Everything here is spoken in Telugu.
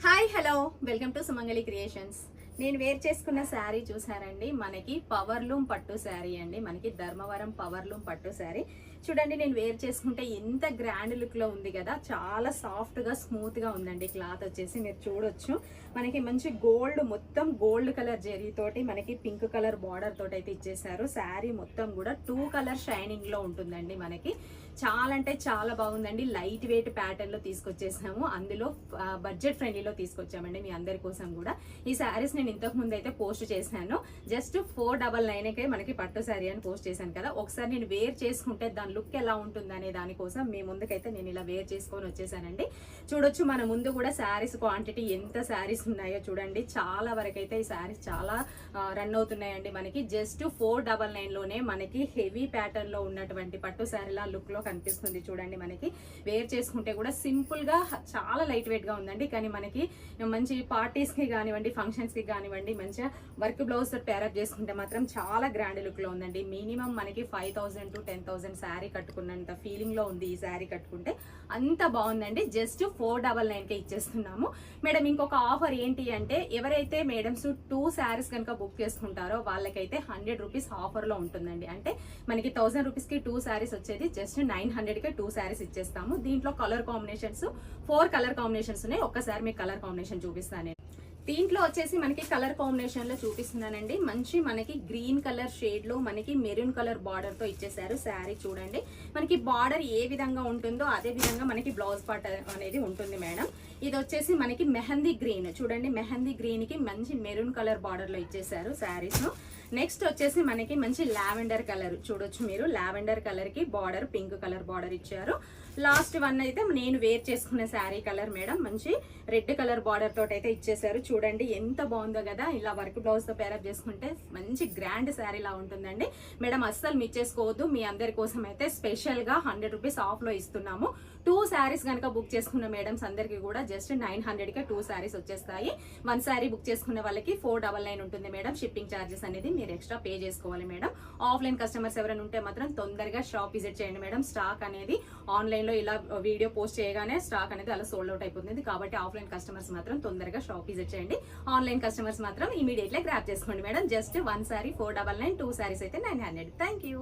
Hi hello welcome to Sumangali creations. నేను వేర్ చేసుకున్న శారీ చూసారండి, మనకి పవర్లూమ్ పట్టు శారీ అండి. మనకి ధర్మవరం పవర్లూమ్ పట్టు శారీ చూడండి. నేను వేర్ చేసుకుంటే ఎంత గ్రాండ్ లుక్ లో ఉంది కదా, చాలా సాఫ్ట్ గా స్మూత్ గా ఉందండి. క్లాత్ వచ్చేసి మీరు చూడొచ్చు, మనకి మంచి గోల్డ్, మొత్తం గోల్డ్ కలర్ జెరీ తోటి మనకి పింక్ కలర్ బార్డర్ తోటి అయితే ఇచ్చేసారు. శారీ మొత్తం కూడా 2 కలర్ షైనింగ్ లో ఉంటుందండి. మనకి చాలా అంటే చాలా బాగుందండి. లైట్ వెయిట్ ప్యాటర్న్ లో తీసుకొచ్చేసాము, అందులో బడ్జెట్ ఫ్రెండ్లీలో తీసుకొచ్చామండి మీ అందరి కోసం కూడా. ఈ శారీస్ నేను ఇంతకు ముందు అయితే పోస్ట్ చేశాను, జస్ట్ 499కే మనకి పట్టు శారీ అని పోస్ట్ చేశాను కదా. ఒకసారి నేను వేర్ చేసుకుంటే దాని లుక్ ఎలా ఉంటుంది అనే దానికోసం మీ ముందుకైతే నేను ఇలా వేర్ చేసుకొని వచ్చేసానండి. చూడొచ్చు మన ముందు కూడా శారీస్ క్వాంటిటీ ఎంత శారీస్ ఉన్నాయో చూడండి. చాలా వరకు అయితే ఈ శారీస్ చాలా రన్ అవుతున్నాయండి. మనకి జస్ట్ 499లోనే మనకి హెవీ ప్యాటర్న్ లో ఉన్నటువంటి పట్టు శారీలా లుక్ లో కనిపిస్తుంది చూడండి. మనకి వేర్ చేసుకుంటే కూడా సింపుల్ గా చాలా లైట్ వెయిట్ గా ఉందండి. కానీ మనకి మంచి పార్టీస్ కి కానివ్వండి, ఫంక్షన్స్ కి కానివ్వండి, మంచిగా వర్క్ బ్లౌజ్ తో పేరప్ చేసుకుంటే మాత్రం చాలా గ్రాండ్ లుక్ లో ఉందండి. మినిమం మనకి 5000 to 10,000 శారీ కట్టుకున్నంత ఫీలింగ్ లో ఉంది ఈ శారీ కట్టుకుంటే. అంత బాగుందండి. జస్ట్ 499కే ఇచ్చేస్తున్నాము మేడం. ఇంకొక ఆఫర్ ఏంటి అంటే, ఎవరైతే మేడమ్స్ 2 శారీస్ కనుక బుక్ చేసుకుంటారో వాళ్ళకైతే 100 రూపీస్ ఆఫర్ లో ఉంటుందండి. అంటే మనకి 1000 రూపీస్ కి 2 శారీస్ వచ్చేది జస్ట్ 900కే 2 శారీస్ ఇచ్చేస్తాము. దీంట్లో కలర్ కాంబినేషన్స్ 4 కలర్ కాంబినేషన్స్ ఉన్నాయి. ఒక్కసారి మీకు కలర్ కాంబినేషన్ చూపిస్తాను. దీంట్లో వచ్చేసి మనకి కలర్ కాంబినేషన్ లో చూపిస్తున్నానండి. మంచి మనకి గ్రీన్ కలర్ షేడ్ లో మనకి మెరూన్ కలర్ బార్డర్ తో ఇచ్చేసారు శారీ. చూడండి మనకి బార్డర్ ఏ విధంగా ఉంటుందో అదే విధంగా మనకి బ్లౌజ్ పార్ట్ అనేది ఉంటుంది మేడం. ఇది వచ్చేసి మనకి మెహందీ గ్రీన్, చూడండి మెహందీ గ్రీన్ కి మంచి మెరూన్ కలర్ బార్డర్ లో ఇచ్చేసారు శారీస్ ను. నెక్స్ట్ వచ్చేసి మనకి మంచి లావెండర్ కలర్ చూడొచ్చు మీరు, లావెండర్ కలర్ కి బార్డర్ పింక్ కలర్ బార్డర్ ఇచ్చారు. లాస్ట్ వన్ అయితే నేను వేర్ చేసుకున్న శారీ కలర్ మేడం, మంచి రెడ్ కలర్ బార్డర్ తోటి అయితే ఇచ్చేసారు. చూడండి ఎంత బాగుందో కదా. ఇలా వర్క్ బ్లౌజ్ తో పేరప్ చేసుకుంటే మంచి గ్రాండ్ శారీ లా ఉంటుందండి మేడం. అస్సలు మిస్ చేసుకోవద్దు. మీ అందరి కోసం అయితే స్పెషల్ గా 100 రూపీస్ ఆఫ్ లో ఇస్తున్నాము. 2 శారీస్ కనుక బుక్ చేసుకున్న మేడమ్స్ అందరికి కూడా జస్ట్ 900కే 2 శారీస్ వచ్చేస్తాయి. 1 శారీ బుక్ చేసుకునే వాళ్ళకి 499 ఉంటుంది మేడం. షిప్పింగ్ ఛార్జెస్ అనేది మీరు ఎక్స్ట్రా పే చేసుకోవాలి మేడం. ఆఫ్లైన్ కస్టమర్స్ ఎవరైనా ఉంటే మాత్రం తొందరగా షాప్ విజిట్ చేయండి మేడం. స్టాక్ అనేది ఆన్లైన్ లో ఇలా వీడియో పోస్ట్ చేయగానే స్టాక్ అనేది అలా సోల్డ్ అవుట్ అయిపోతుంది. కాబట్టి ఆఫ్లైన్ కస్టమర్స్ మాత్రం తొందరగా షాప్ విజిట్ చేయండి. ఆన్లైన్ కస్టమర్స్ మాత్రం ఇమీడియట్లీ గ్రాప్ చేసుకోండి మేడం. జస్ట్ 1 శారీ 499, 2 శారీస్ అయితే 900. Thank you.